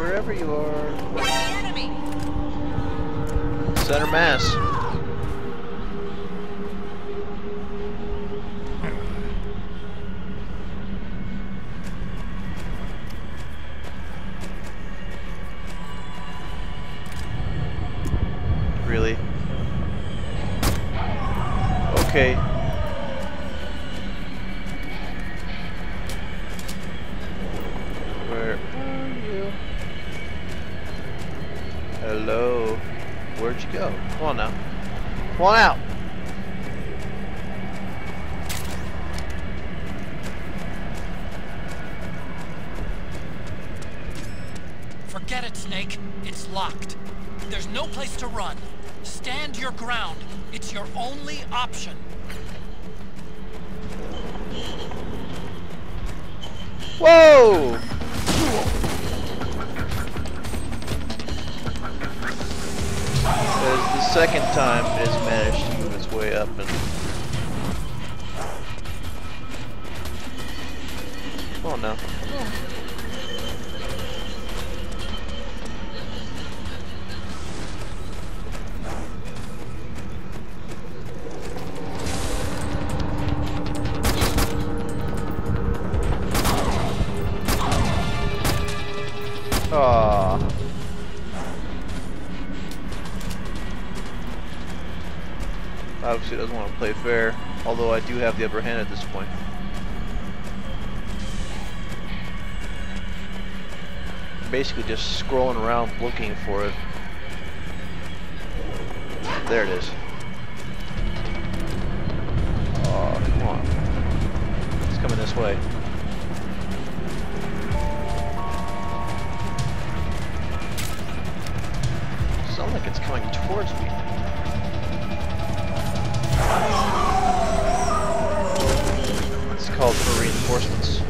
wherever you are. It's the enemy. Center mass. Really? Okay. Where are you? Hello? Where'd you go? Come on now. Come on out! Forget it, Snake. It's locked. There's no place to run. Stand your ground. It's your only option. Whoa! That is the second time it has managed to move its way up and... Come on now. Come on. Aww. Obviously doesn't want to play fair, although I do have the upper hand at this point. Basically just scrolling around looking for it. There it is. Oh, come on. It's coming this way. Sounds like it's coming towards me. It's called for reinforcements.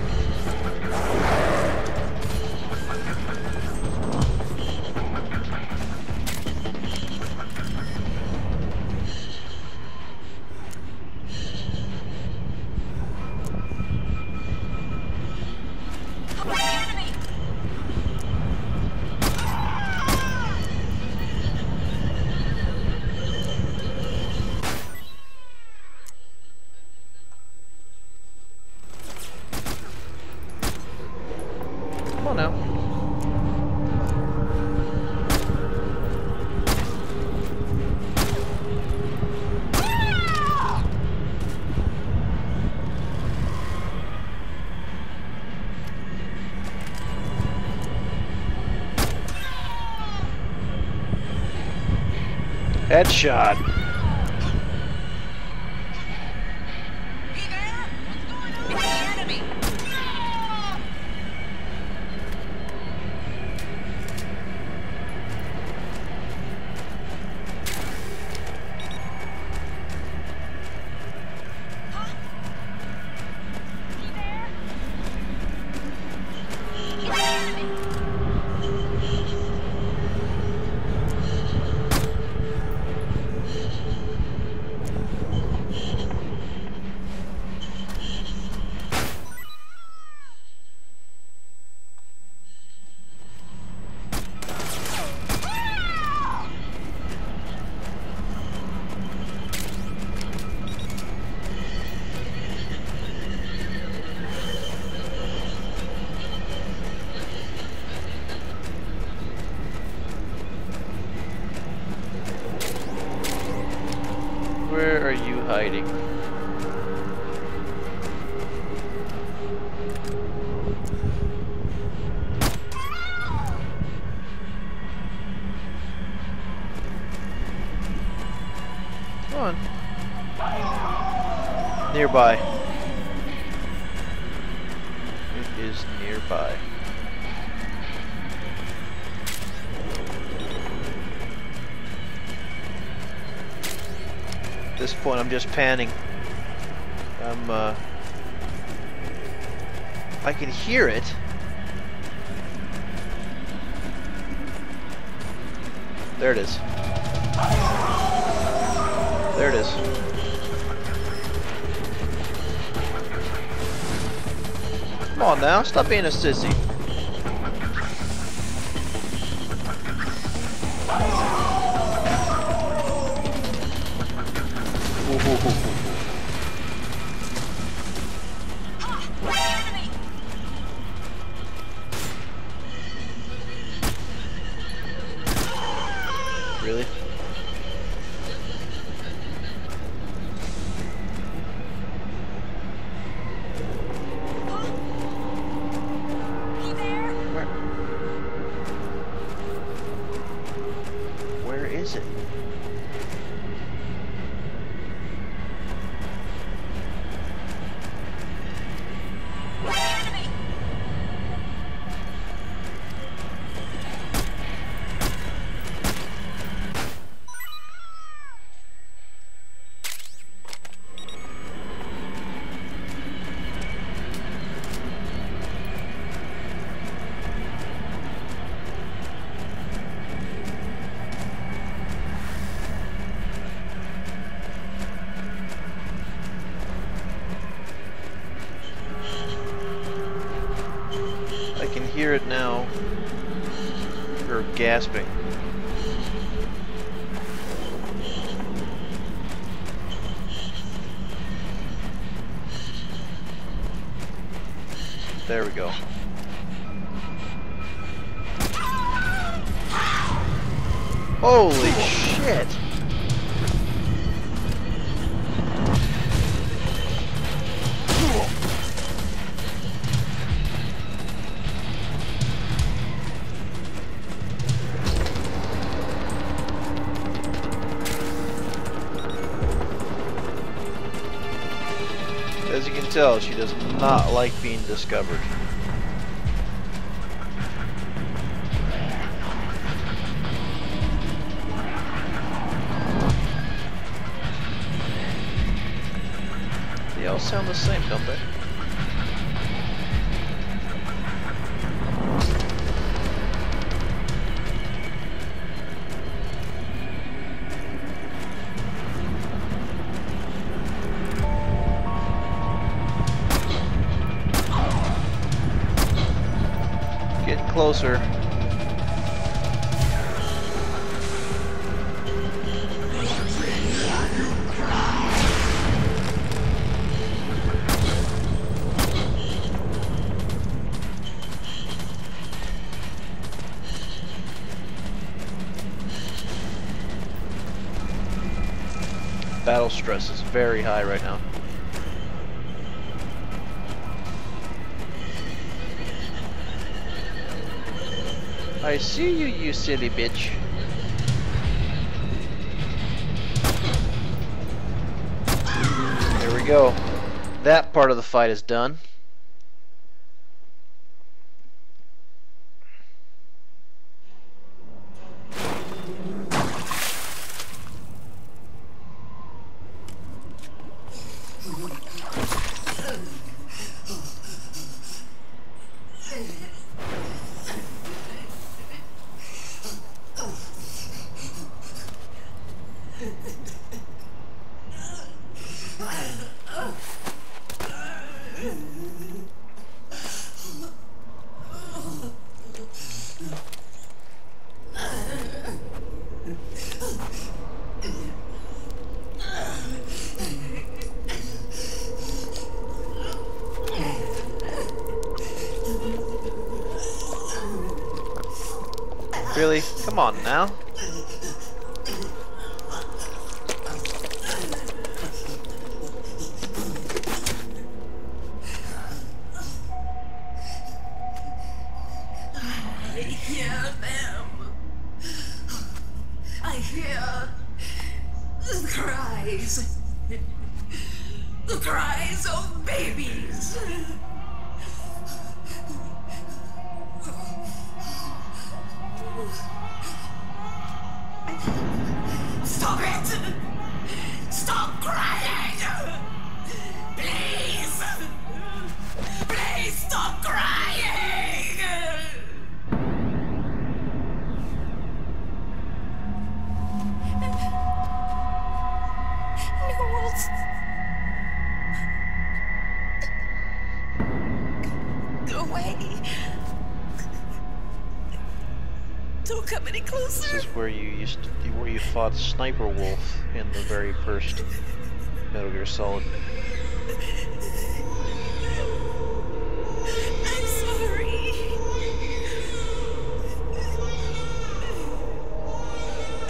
Come on now. Headshot. Hey there! What's going on? It's the enemy. Huh? You there? It's the enemy. Where are you hiding? Come on. Nearby. It is nearby. At this point, I'm just panning. I can hear it. There it is. There it is. Come on now, stop being a sissy. hear it now. Her gasping. There we go. Holy shit! As you can tell, she does not like being discovered. They all sound the same, don't they? Getting closer. Battle stress is very high right now. I see you, you silly bitch. There we go. That part of the fight is done. Really? Come on now. I hear them. I hear the cries. The cries of babies. Stop it! Stop crying! Please! Please stop crying! Go away. Don't come any closer. This is where you fought Sniper Wolf in the very first Metal Gear Solid. I'm sorry.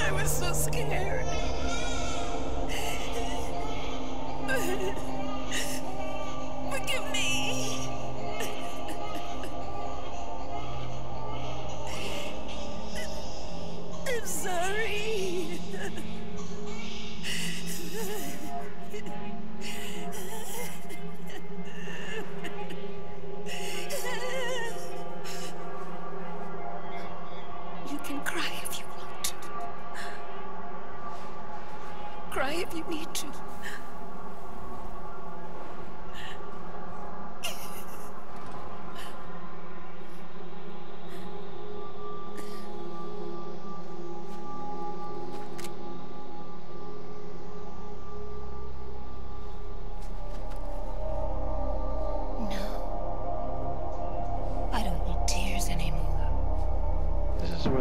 I was so scared. Forgive me. I'm sorry.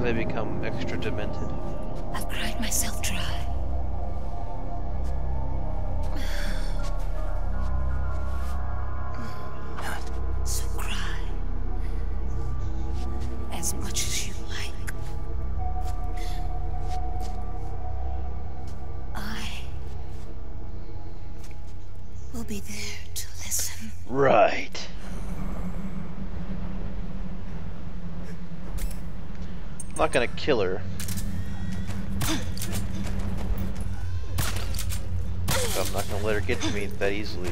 they become extra demented. I've cried myself dry. So cry. As much as you like. I will be there to listen. Right. I'm not gonna kill her. But I'm not gonna let her get to me that easily.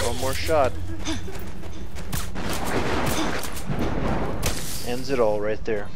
One more shot. Ends it all right there.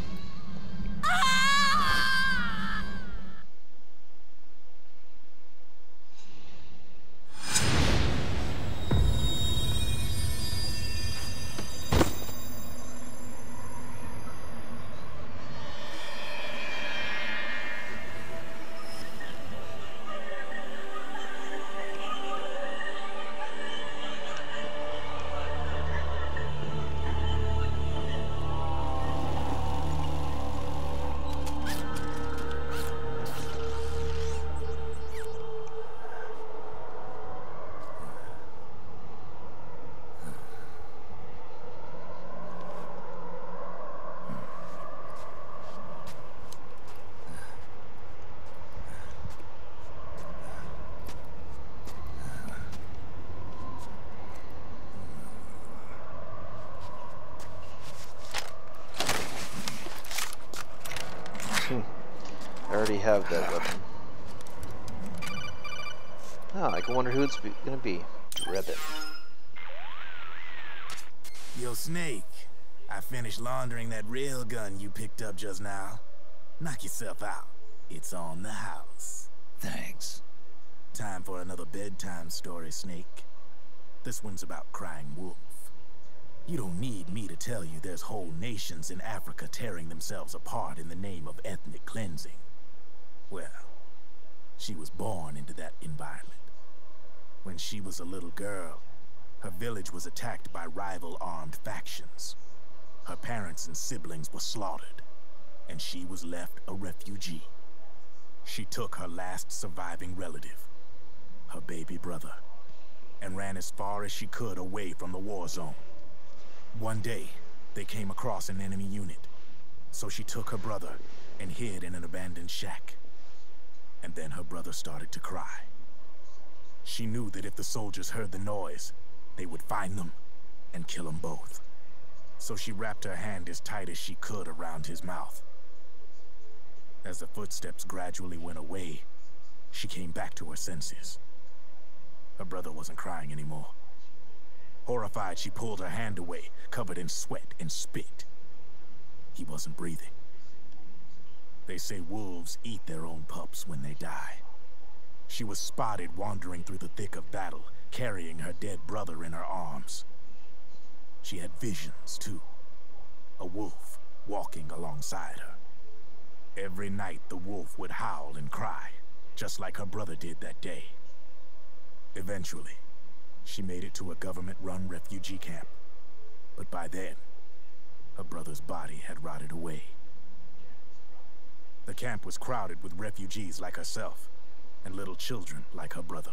I already have that weapon. Ah, I can wonder who it's gonna be. Ribbit. Yo, Snake, I finished laundering that rail gun you picked up just now. Knock yourself out. It's on the house. Thanks. Time for another bedtime story, Snake. This one's about crying wolf. You don't need me to tell you there's whole nations in Africa tearing themselves apart in the name of ethnic cleansing. Well, she was born into that environment. When she was a little girl, her village was attacked by rival armed factions. Her parents and siblings were slaughtered, and she was left a refugee. She took her last surviving relative, her baby brother, and ran as far as she could away from the war zone. One day, they came across an enemy unit, so she took her brother and hid in an abandoned shack. And then her brother started to cry. She knew that if the soldiers heard the noise, they would find them and kill them both. So she wrapped her hand as tight as she could around his mouth. As the footsteps gradually went away, she came back to her senses. Her brother wasn't crying anymore. Horrified, she pulled her hand away, covered in sweat and spit. He wasn't breathing. They say wolves eat their own pups when they die. She was spotted wandering through the thick of battle, carrying her dead brother in her arms. She had visions, too. A wolf walking alongside her. Every night, the wolf would howl and cry, just like her brother did that day. Eventually, she made it to a government-run refugee camp. But by then, her brother's body had rotted away. The camp was crowded with refugees like herself, and little children like her brother.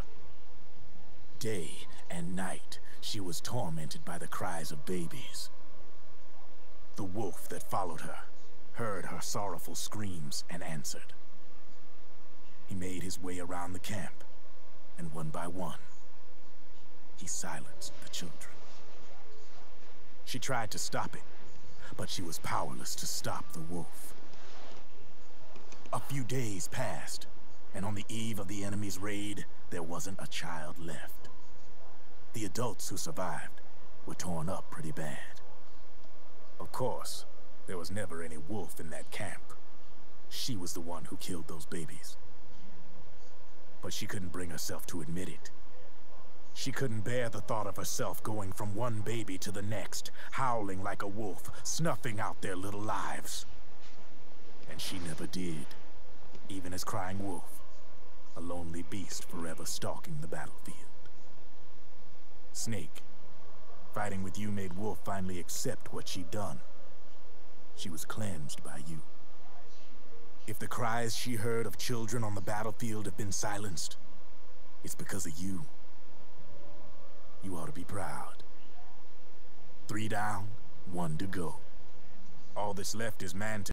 Day and night, she was tormented by the cries of babies. The wolf that followed her heard her sorrowful screams and answered. He made his way around the camp, and one by one, he silenced the children. She tried to stop it, but she was powerless to stop the wolf. A few days passed, and on the eve of the enemy's raid, there wasn't a child left. The adults who survived were torn up pretty bad. Of course, there was never any wolf in that camp. She was the one who killed those babies. but she couldn't bring herself to admit it. She couldn't bear the thought of herself going from one baby to the next, howling like a wolf, snuffing out their little lives. And she never did, even as Crying Wolf, a lonely beast forever stalking the battlefield. Snake, fighting with you made Wolf finally accept what she'd done. She was cleansed by you. If the cries she heard of children on the battlefield have been silenced, it's because of you. You ought to be proud. 3 down, 1 to go. All that's left is man to